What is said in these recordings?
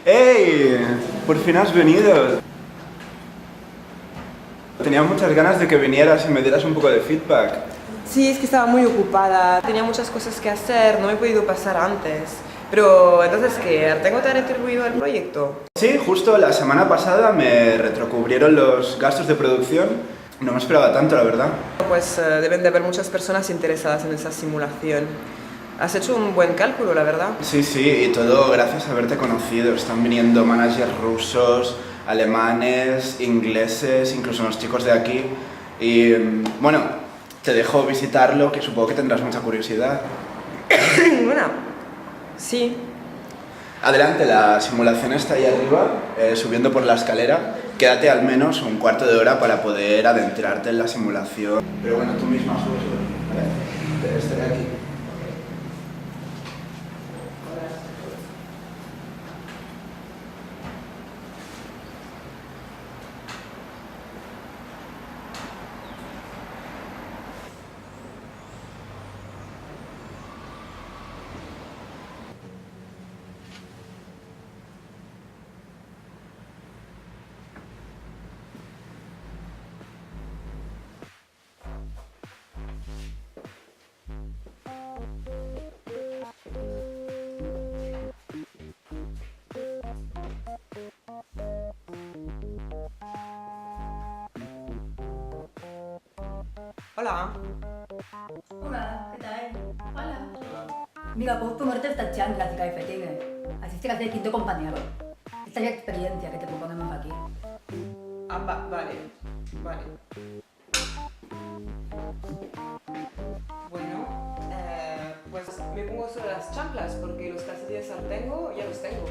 ¡Hey! Por fin has venido. Tenía muchas ganas de que vinieras y me dieras un poco de feedback. Sí, es que estaba muy ocupada, tenía muchas cosas que hacer, no he podido pasar antes. Pero entonces, ¿qué? ¿Artengo te ha retribuido el proyecto? Sí, justo la semana pasada me retrocubrieron los gastos de producción. No me esperaba tanto, la verdad. Pues deben de haber muchas personas interesadas en esa simulación. Has hecho un buen cálculo, la verdad. Sí, y todo gracias a haberte conocido. Están viniendo managers rusos, alemanes, ingleses, incluso unos chicos de aquí. Y bueno, te dejo visitarlo, que supongo que tendrás mucha curiosidad. Bueno, sí. Adelante, la simulación está ahí arriba, subiendo por la escalera. Quédate al menos un cuarto de hora para poder adentrarte en la simulación. Pero bueno, tú misma sube, ¿vale? Estaré aquí. Hola. Hola, ¿qué tal? Hola. Mira, puedes ponerte estas chanclas de calcetines. Así serás el quinto compañero. Esta es la experiencia que te proponemos aquí. Ah, vale. Bueno, pues me pongo solo las chanclas porque los calcetines Artengo ya los tengo.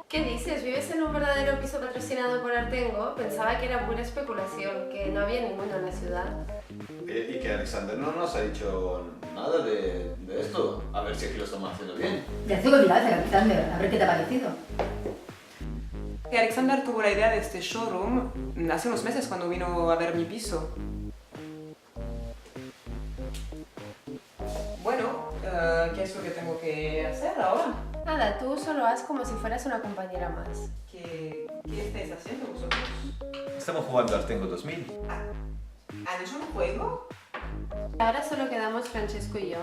¿Qué dices? ¿Vives en un verdadero piso patrocinado por Artengo? Pensaba que era pura especulación, que no había ninguno en la ciudad. Y que Alexander no nos ha dicho nada de esto. A ver si aquí lo estamos haciendo bien. Ya tengo mirada, Alexander, a ver qué te ha parecido. Que Alexander tuvo la idea de este showroom hace unos meses cuando vino a ver mi piso. Bueno, ¿qué es lo que tengo que hacer ahora? Nada, tú solo haz como si fueras una compañera más. ¿Qué estáis haciendo vosotros? Estamos jugando al Tengo 2000. ¿Han hecho un juego? Ahora solo quedamos Francesco y yo.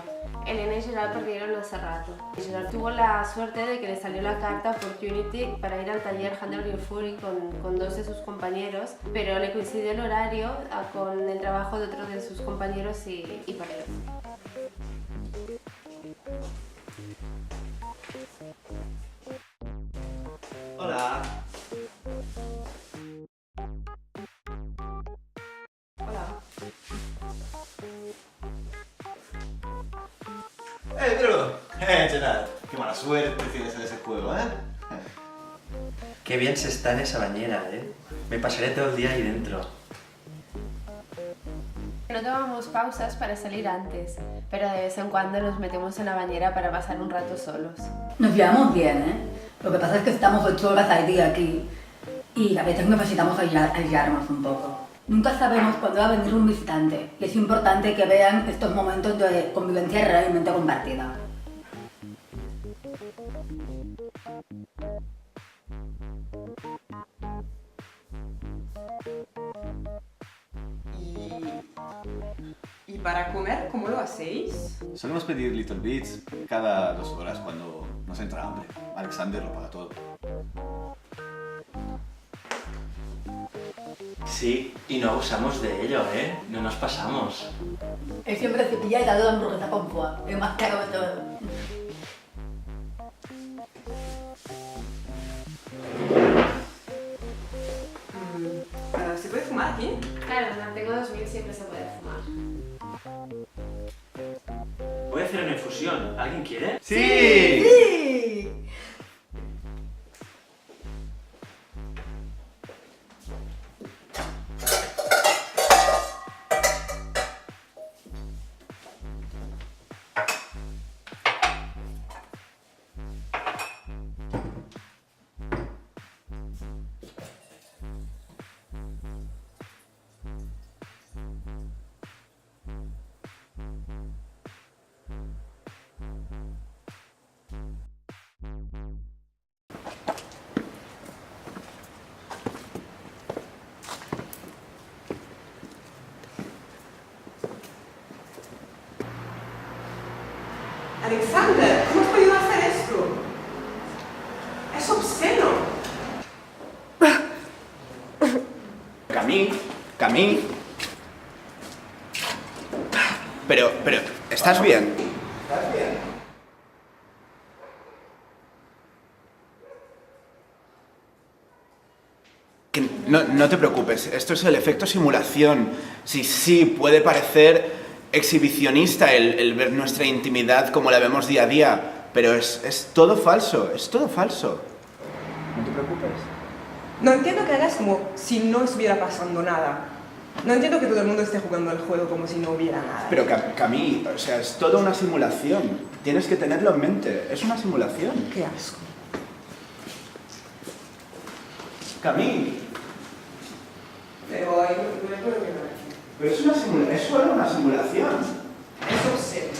Elena y Gerard perdieron hace rato. Gerard tuvo la suerte de que le salió la carta Opportunity para ir al taller Handle Your Fury con dos de sus compañeros, pero le coincidió el horario con el trabajo de otro de sus compañeros y perdió. Hola. Hola. Míralo. Gerard, qué mala suerte tienes en ese juego, ¿eh? Qué bien se está en esa bañera, ¿eh? Me pasaré todo el día ahí dentro. No tomamos pausas para salir antes, pero de vez en cuando nos metemos en la bañera para pasar un rato solos. Nos llevamos bien, ¿eh? Lo que pasa es que estamos 8 horas al día aquí y a veces necesitamos aislarnos un poco. Nunca sabemos cuándo va a venir un visitante y es importante que vean estos momentos de convivencia realmente compartida. ¿Y para comer, cómo lo hacéis? Solemos pedir Little Bits cada 2 horas cuando nos entra hambre. Alexander lo paga todo. Sí, y no abusamos de ello, ¿eh? No nos pasamos. Él siempre cepilla y da dos hamburguesas con foie, el más caro de todo. ¿Se puede fumar aquí? Claro, en Artengo 2000 siempre se puede fumar. Voy a hacer una infusión. ¿Alguien quiere? ¡Sí! ¡Sí! Alexander, ¿cómo has podido hacer esto? Es obsceno. Camille. Pero, ¿estás bien? ¿Estás bien? No te preocupes, esto es el efecto simulación. Sí, puede parecer exhibicionista el ver nuestra intimidad como la vemos día a día, pero es todo falso, es todo falso. No te preocupes. No entiendo que hagas como si no estuviera pasando nada. No entiendo que todo el mundo esté jugando al juego como si no hubiera nada. Pero Camille, o sea, es toda una simulación. Tienes que tenerlo en mente, es una simulación. Qué asco. Camille. Pero ahí no me puedo quedar aquí. Pero es solo una simulación. Es obsceno.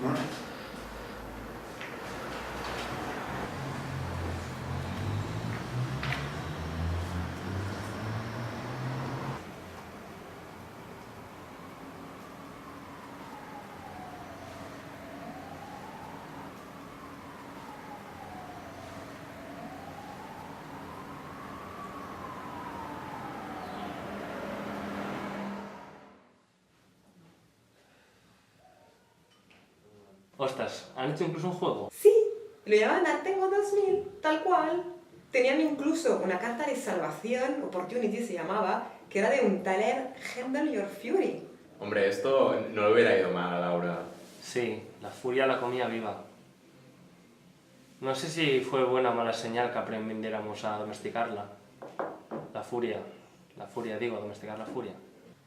Bueno. Ostras, ¿han hecho incluso un juego? Sí, lo llamaban Artengo 2000, tal cual. Tenían incluso una carta de salvación, Opportunity se llamaba, que era de un taller Handle Your Fury. Hombre, esto no le hubiera ido mal a Laura. Sí, la furia la comía viva. No sé si fue buena o mala señal que aprendiéramos a domesticarla. Domesticar la furia.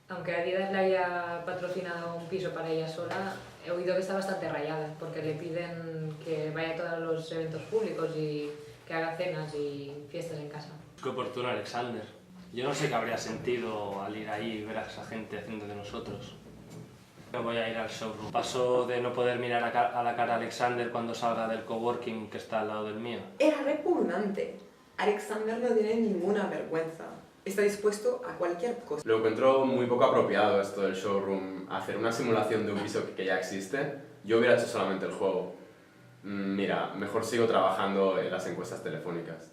Aunque Adidas le haya patrocinado un piso para ella sola, he oído que está bastante rayada, porque le piden que vaya a todos los eventos públicos y que haga cenas y fiestas en casa. Qué oportuno, Alexander. Yo no sé qué habría sentido al ir ahí y ver a esa gente haciendo de nosotros. No voy a ir al showroom. Paso de no poder mirar a la cara a Alexander cuando salga del coworking que está al lado del mío. Era repugnante. Alexander no tiene ninguna vergüenza. Está dispuesto a cualquier cosa. Lo encuentro muy poco apropiado esto del showroom. Hacer una simulación de un piso que ya existe. Yo hubiera hecho solamente el juego. Mira, mejor sigo trabajando en las encuestas telefónicas.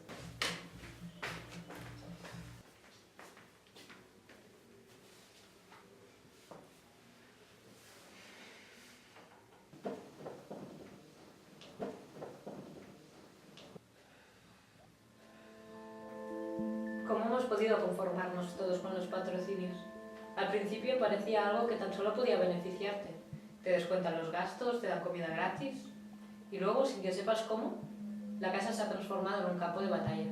¿Cómo hemos podido conformarnos todos con los patrocinios? Al principio parecía algo que tan solo podía beneficiarte. Te descuentan los gastos, te dan comida gratis. Y luego, sin que sepas cómo, la casa se ha transformado en un campo de batalla.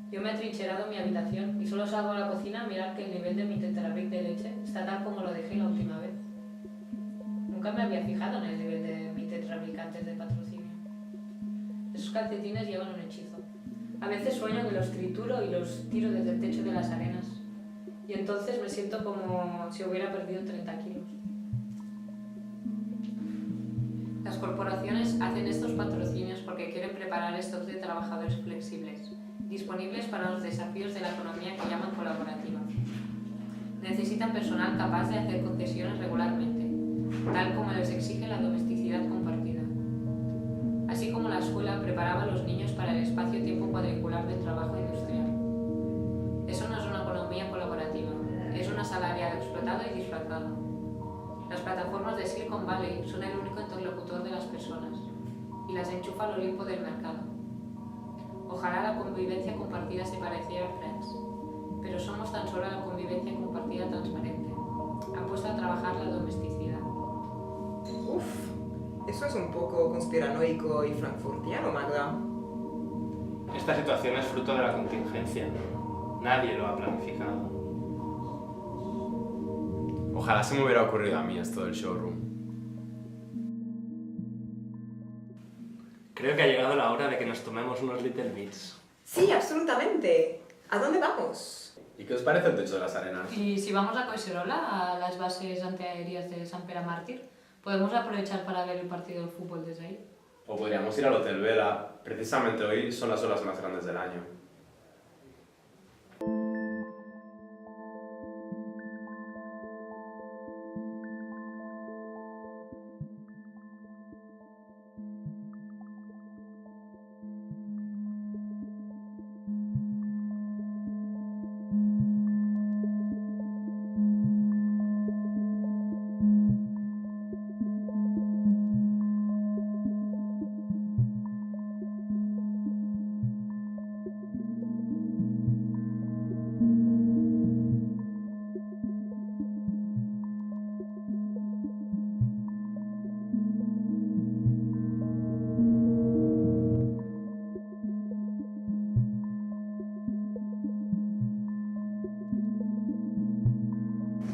Yo me he atrincherado en mi habitación y solo salgo a la cocina a mirar que el nivel de mi tetrabric de leche está tal como lo dejé la última vez. Nunca me había fijado en el nivel de mi tetrabric antes del patrocinio. Esos calcetines llevan un hechizo. A veces sueño que los trituro y los tiro desde el techo de las arenas. Y entonces me siento como si hubiera perdido 30 kilos. Las corporaciones hacen estos patrocinios porque quieren preparar stocks de trabajadores flexibles, disponibles para los desafíos de la economía que llaman colaborativa. Necesitan personal capaz de hacer concesiones regularmente, tal como les exige la domesticidad compartida. Así como la escuela preparaba a los niños para el espacio-tiempo cuadricular del trabajo industrial. Eso no es una economía colaborativa, es un asalariado explotado y disfrazado. Las plataformas de Silicon Valley son el único interlocutor de las personas y las enchufa al Olimpo del mercado. Ojalá la convivencia compartida se pareciera a Friends, pero somos tan solo la convivencia compartida transparente. Han puesto a trabajar la domesticidad. Uf, eso es un poco conspiranoico y frankfurtiano, Magda. Esta situación es fruto de la contingencia. Nadie lo ha planificado. Ojalá se me hubiera ocurrido a mí esto del showroom. Creo que ha llegado la hora de que nos tomemos unos Little Bits. Sí, absolutamente. ¿A dónde vamos? ¿Y qué os parece el techo de las arenas? Y si vamos a Collserola, a las bases antiaéreas de Sant Pere Màrtir, podemos aprovechar para ver el partido de fútbol desde ahí. O podríamos ir al Hotel Vela. Precisamente hoy son las horas más grandes del año.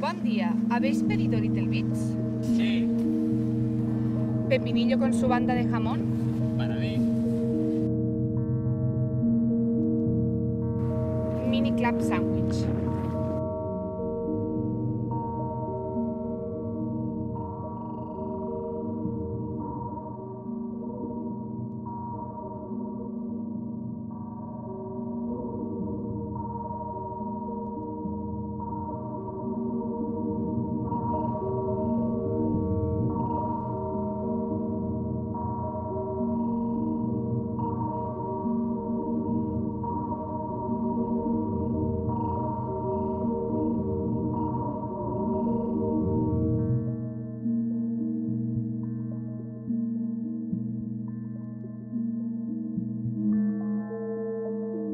Buen día, ¿habéis pedido Little Bits? Sí. ¿Pepinillo con su banda de jamón? Para mí. Mini club sandwich.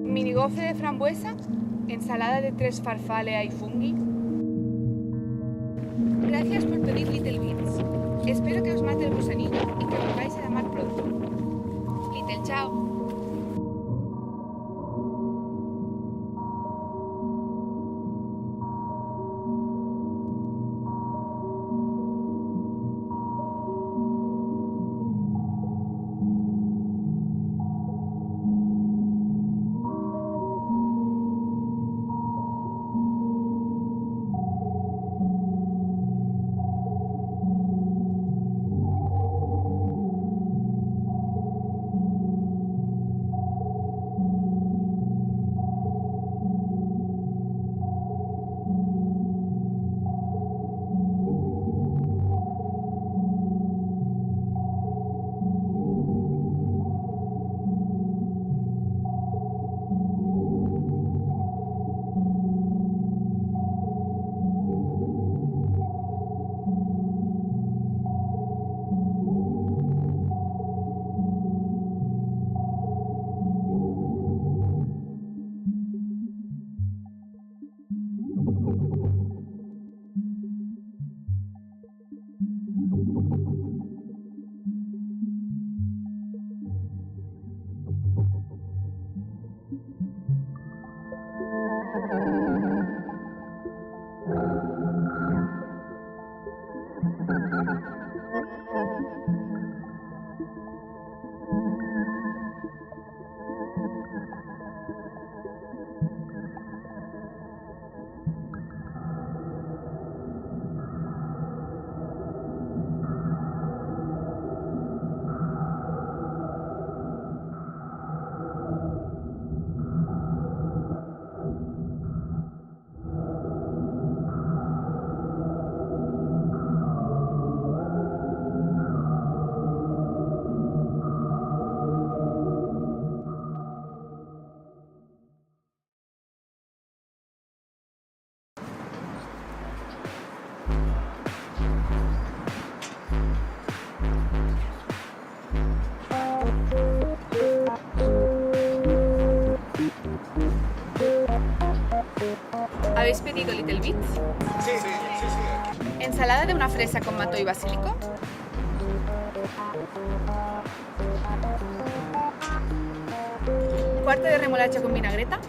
Mini gofre de frambuesa, ensalada de 3 farfalle y funghi. Gracias por pedir Little Bits. Espero que os mate el gusanillo y que volváis a llamar pronto. Little, chao. ¿Habéis pedido Little Bits? Sí. Ensalada de una fresa con mato y basílico. Cuarto de remolacha con vinagreta.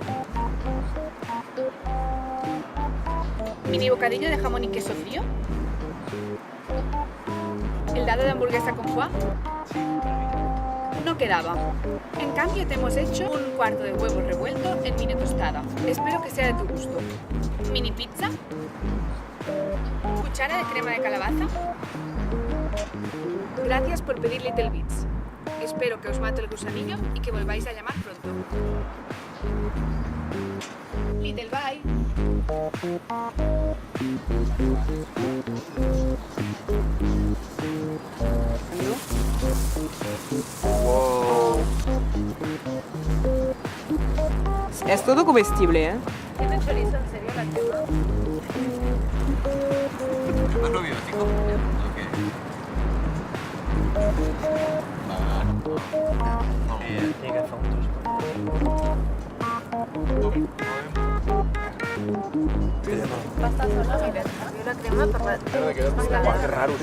Mini bocadillo de jamón y queso frío. El dado de hamburguesa con foie. No quedaba. En cambio te hemos hecho un cuarto de huevo revuelto en mini tostada. Espero que sea de tu gusto. Mini pizza. Cuchara de crema de calabaza. Gracias por pedir Little Bits. Espero que os mate el gusanillo y que volváis a llamar pronto. Little bye. Wow. Es todo comestible, ¿eh? ¿Tiene chorizo en serio la crema? ¿Es lo biótico? Tiene que hacer Pasta sola, mira. La crema para... Qué raro.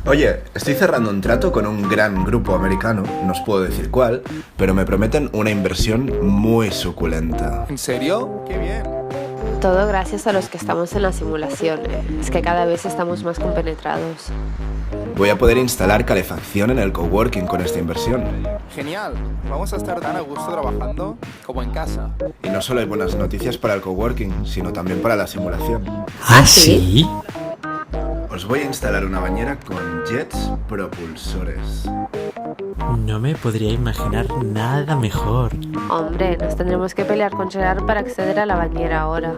Oye, estoy cerrando un trato con un gran grupo americano, no os puedo decir cuál, pero me prometen una inversión muy suculenta. ¿En serio? ¡Qué bien! Todo gracias a los que estamos en la simulación. Es que cada vez estamos más compenetrados. Voy a poder instalar calefacción en el coworking con esta inversión. Genial. Vamos a estar tan a gusto trabajando como en casa. Y no solo hay buenas noticias para el coworking, sino también para la simulación. ¿Ah, sí? Os voy a instalar una bañera con jets propulsores. No me podría imaginar nada mejor. Hombre, nos tendremos que pelear con Gerard para acceder a la bañera ahora.